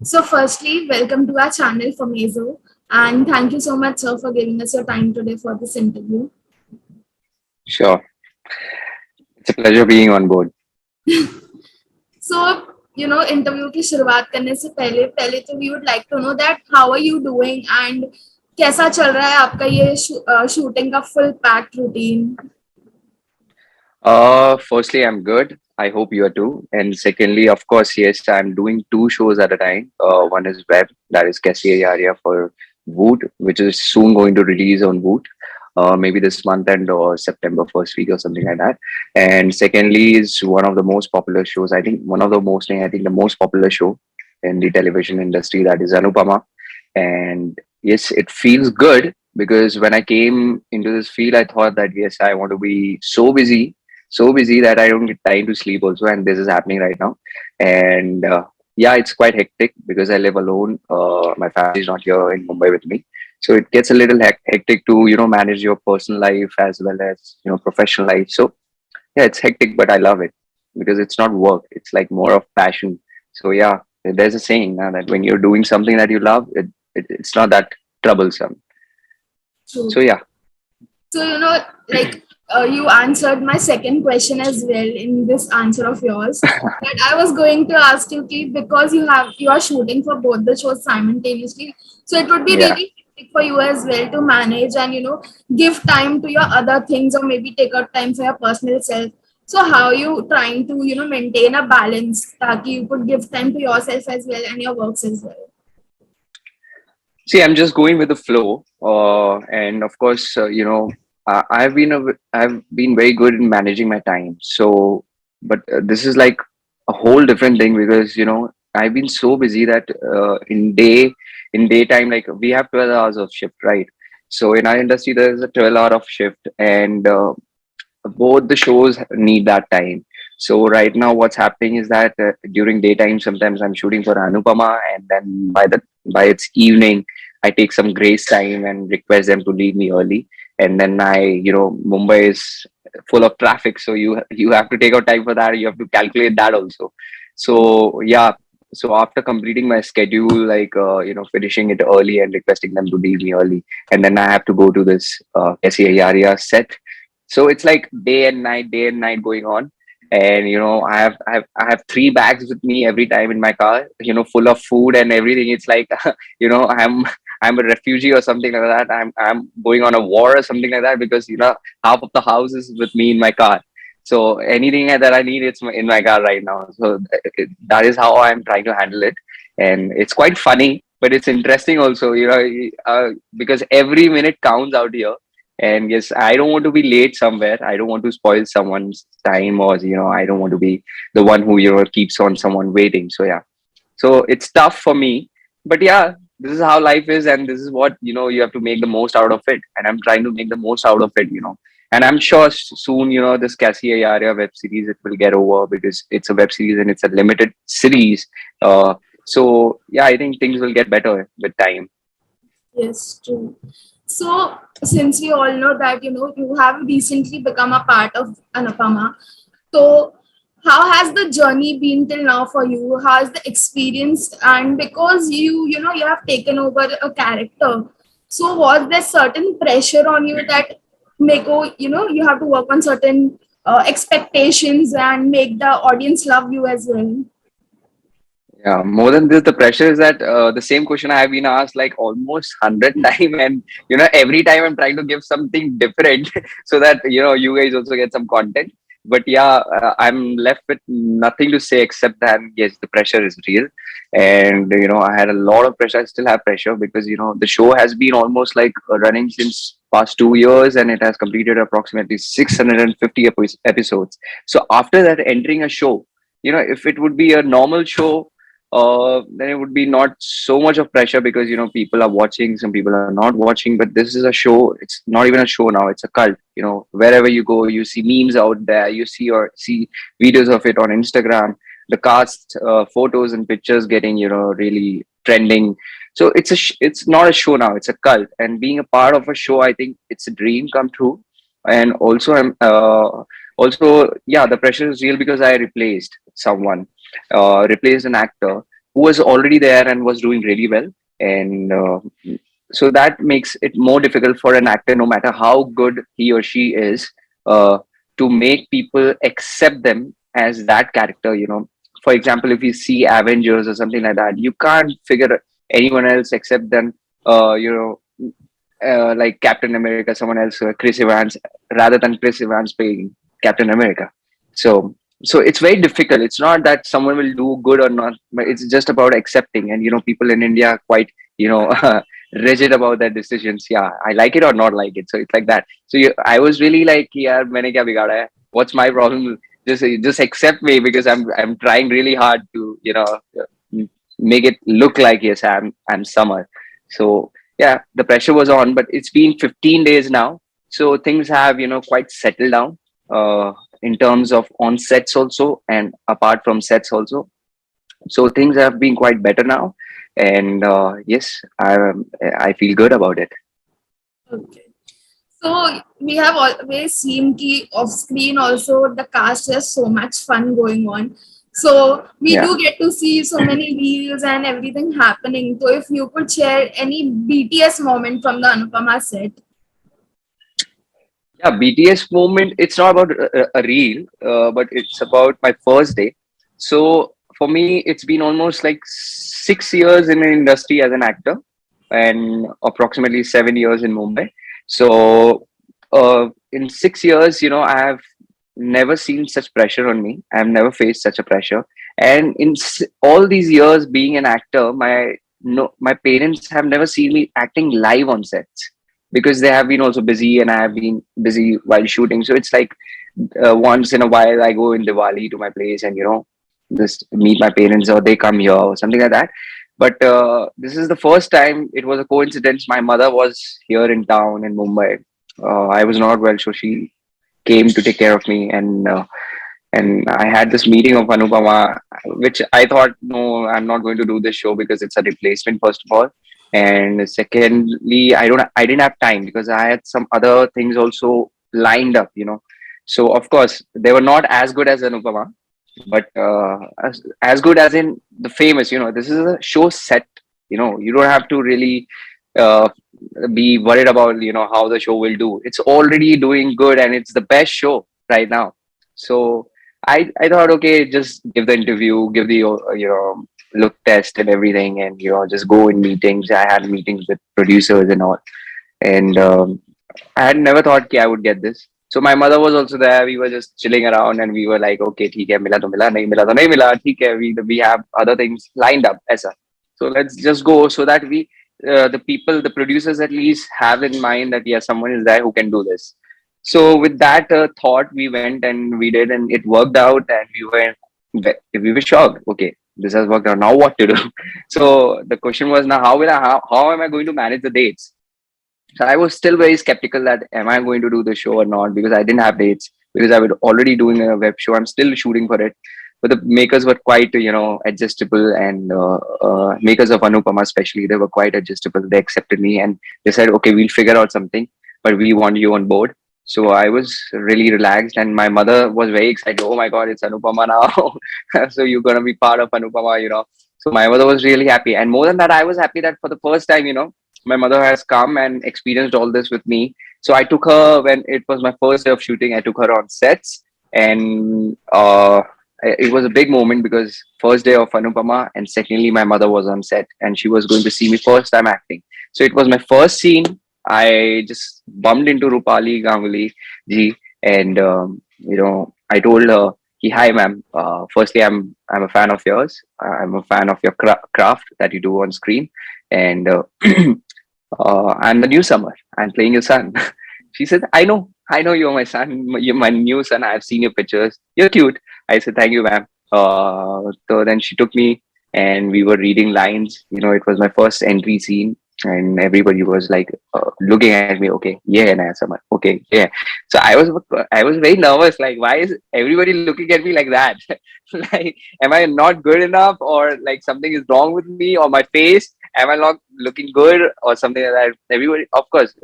So, firstly, welcome to our channel for Mazo, and thank you so much, sir, for giving us your time today for this interview. Sure. It's a pleasure being on board. So, interview की शुरुआत करने से पहले पहले तो we would like to know that how are you doing and कैसा चल रहा है आपका ये शूटिंग का full packed routine. Firstly, I'm good. I hope you are too. And secondly, of course, yes, I'm doing two shows at a time. One is web, that is Cassie Area for Woot, which is soon going to release on Woot. Maybe this month end or September first week or something like that. And secondly, is one of the most popular shows. I think the most popular show in the television industry, that is Anupama. And yes, it feels good because when I came into this field, I thought that yes, I want to be so busy that I don't get time to sleep also, and this is happening right now. And yeah, it's quite hectic because I live alone. My family is not here in Mumbai with me, so it gets a little hectic to manage your personal life as well as professional life. So yeah, it's hectic, but I love it because it's not work. It's like more of passion. So yeah, there's a saying that when you're doing something that you love, it's not that troublesome. So, So yeah, so like you answered my second question as well in this answer of yours. But I was going to ask you, Keith, because you are shooting for both the shows simultaneously, so it would be yeah. really hectic for you as well to manage and give time to your other things or maybe take out time for your personal self. So how you trying to maintain a balance that you could give time to yourself as well and your works as well. See, I'm just going with the flow, and of course, I've been very good in managing my time. So, but this is like a whole different thing because I've been so busy that in daytime, like we have 12 hours of shift, right? So in our industry, there is a 12 hour of shift, and both the shows need that time. So right now, what's happening is that during daytime, sometimes I'm shooting for Anupama, and then by its evening, I take some grace time and request them to leave me early. And then Mumbai is full of traffic, so you have to take out time for that. You have to calculate that also. So yeah. So after completing my schedule, like finishing it early and requesting them to leave me early, and then I have to go to this SCARIA set. So it's like day and night going on. And I have three bags with me every time in my car, full of food and everything. It's like I'm a refugee or something like that. I'm going on a war or something like that because half of the house is with me in my car. So anything that I need, it's in my car right now. So that is how I'm trying to handle it, and it's quite funny, but it's interesting also. Because every minute counts out here. And yes, I don't want to be late somewhere. I don't want to spoil someone's time, or I don't want to be the one who keeps on someone waiting. So yeah, so it's tough for me, but yeah, this is how life is, and this is what you have to make the most out of it, and I'm trying to make the most out of it. And I'm sure soon, this Cassie Area web series, it will get over because it's a web series and it's a limited series. So yeah, I think things will get better with time. Yes, true. So, since we all know that you have recently become a part of Anupama, so how has the journey been till now for you? How has the experience? And because you have taken over a character, so was there certain pressure on you that you have to work on certain expectations and make the audience love you as well? Yeah, more than this, the pressure is that the same question I have been asked like almost 100 times, and every time I'm trying to give something different so that you guys also get some content. But yeah, I'm left with nothing to say except that yes, the pressure is real, and I had a lot of pressure. I still have pressure because the show has been almost like running since past 2 years, and it has completed approximately 650 episodes. So after that, entering a show, if it would be a normal show, then it would be not so much of pressure because people are watching, some people are not watching. But this is a show. It's not even a show now. It's a cult. Wherever you go, you see memes out there. You see videos of it on Instagram. The cast photos and pictures getting really trending. So it's not a show now. It's a cult. And being a part of a show, I think it's a dream come true. And also, also, yeah, the pressure is real because I replaced someone, replaced an actor. who was already there and was doing really well. And so that makes it more difficult for an actor, no matter how good he or she is, uh, to make people accept them as that character. For example, if you see Avengers or something like that, you can't figure anyone else except them. Like Captain America, someone else, Chris Evans, rather than Chris Evans playing Captain America. So, so it's very difficult. It's not that someone will do good or not, but it's just about accepting. And people in India are quite rigid about their decisions. Yeah, I like it or not like it. So it's like that. So I was really like, yeah, मैंने क्या बिगाड़ा है? What's my problem? Just accept me because I'm trying really hard to make it look like yes I'm Summer. So yeah, the pressure was on, but it's been 15 days now. So things have, quite settled down in terms of on sets also and apart from sets also. So things have been quite better now. And yes, I feel good about it. Okay. So we have always seen ki off screen also the cast has so much fun going on. So we Yeah. do get to see so many reels and everything happening. So if you could share any BTS moment from the Anupama set. Yeah, BTS Moment, it's not about a reel, but it's about my first day. So for me, it's been almost like 6 years in the industry as an actor and approximately 7 years in Mumbai. So in 6 years, I have never seen such pressure on me. I've never faced such a pressure. And in all these years being an actor, my no, my parents have never seen me acting live on sets because they have been also busy and I have been busy while shooting. So it's like once in a while I go in Diwali to my place and just meet my parents or they come here or something like that. But this is the first time. It was a coincidence. My mother was here in town in Mumbai. I was not well, so she came to take care of me, and I had this meeting of Anupama, which I thought, no, I'm not going to do this show because it's a replacement, first of all. And secondly, I didn't have time because I had some other things also lined up. So of course, they were not as good as Anupama, but as good as in the famous. This is a show set. You don't have to really uh, be worried about how the show will do. It's already doing good, and it's the best show right now. So I thought, okay, just give the interview, give the look test and everything, and just go in meetings. I had meetings with producers and all, and I had never thought I would get this. So my mother was also there. We were just chilling around, and we were like, okay, ठीक है, मिला तो मिला, नहीं मिला तो नहीं मिला, ठीक है. We have other things lined up, ऐसा. So let's just go so that the producers at least have in mind that yeah, someone is there who can do this. So with that thought, we went and we did, and it worked out, and we were shocked. Okay, this has worked out. Now what to do? So the question was now how am I going to manage the dates? So I was still very skeptical that am I going to do the show or not because I didn't have dates because I was already doing a web show. I'm still shooting for it, but the makers were quite adjustable and makers of Anupama especially they were quite adjustable. They accepted me and they said, okay, we'll figure out something, but we want you on board. So I was really relaxed, and my mother was very excited. Oh my God, it's Anupama now! So you're gonna be part of Anupama. So my mother was really happy, and more than that, I was happy that for the first time, my mother has come and experienced all this with me. So I took her when it was my first day of shooting. I took her on sets, and it was a big moment because first day of Anupama, and secondly, my mother was on set, and she was going to see me first time acting. So it was my first scene. I just bumped into Rupali Ganguly ji, and I told her, "Hi, ma'am. Firstly, I'm a fan of yours. I'm a fan of your craft that you do on screen, and I'm the new Summer. I'm playing your son." She said, I know you're my son. You're my new son. I've seen your pictures. You're cute. I said, thank you, ma'am. So then she took me and we were reading lines. It was my first entry scene. And everybody was like looking at me. Okay, yeah, na Summer. Okay, yeah. So I was very nervous. Like, why is everybody looking at me like that? Like, am I not good enough, or like something is wrong with me, or my face? Am I not looking good, or something like that? Everybody, of course,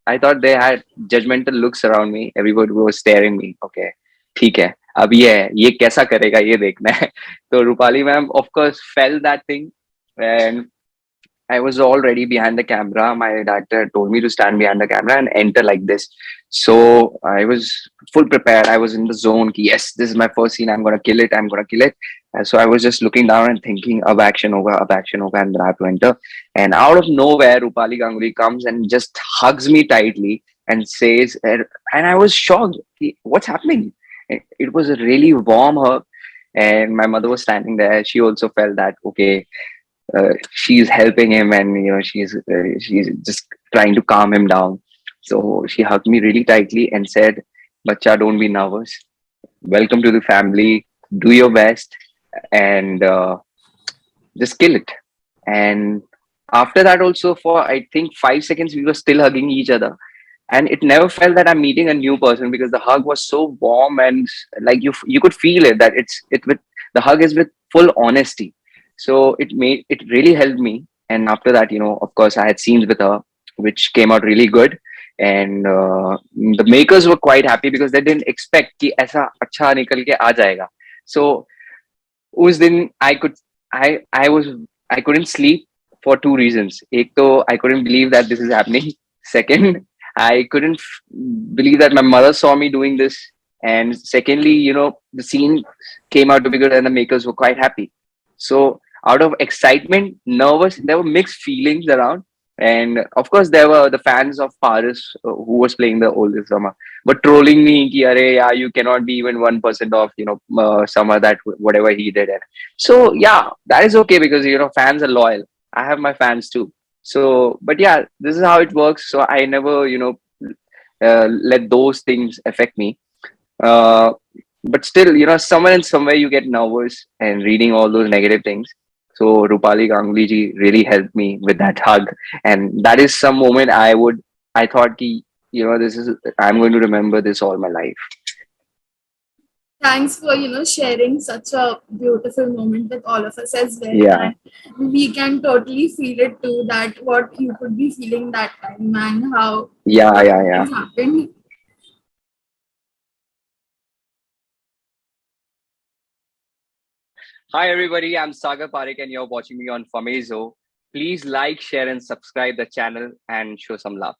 I thought they had judgmental looks around me. Everybody was staring me. Okay, ठीक है. अब ये कैसा करेगा ये देखना है. So Rupali ma'am of course felt that thing, and I was already behind the camera. My director told me to stand behind the camera and enter like this. So I was full prepared. I was in the zone. Ki, yes, this is my first scene. I'm gonna kill it. I'm gonna kill it. And so I was just looking down and thinking, ab action hoga, and then I have to enter. And out of nowhere, Rupali Ganguly comes and just hugs me tightly and says, and I was shocked. Ki, what's happening? It was a really warm hug. And my mother was standing there. She also felt that, okay, she's helping him, and she's just trying to calm him down. So she hugged me really tightly and said, "Bacha, don't be nervous. Welcome to the family. Do your best, and just kill it." And after that, also for I think 5 seconds, we were still hugging each other, and it never felt that I'm meeting a new person because the hug was so warm, and like you could feel it that it with the hug is with full honesty. So it really helped me. And after that, of course, I had scenes with her which came out really good, and the makers were quite happy because they didn't expect कि ऐसा अच्छा निकल के आ जाएगा. So उस दिन I couldn't sleep for two reasons. एक तो I couldn't believe that this is happening. Second, I couldn't believe that my mother saw me doing this. And secondly, the scene came out to be good and the makers were quite happy. So out of excitement, nervous, there were mixed feelings around. And of course, there were the fans of Paris who was playing the oldest drama, but trolling me, ki, Arey, yeah, you cannot be even 1% of, Summer that whatever he did. So yeah, that is okay because, fans are loyal. I have my fans too. So, but yeah, this is how it works. So I never, let those things affect me. Uh, but still, somewhere and somewhere you get nervous and reading all those negative things. So Rupali Ganguly ji really helped me with that hug, and that is some moment I thought ki, this is I'm going to remember this all my life. Thanks for sharing such a beautiful moment with all of us as well, Yeah, and we can totally feel it too, that what you could be feeling that time and how yeah, yeah, yeah. things happened. Hi everybody, I'm Sagar Parekh and you're watching me on Famezo. Please like, share, and subscribe the channel and show some love.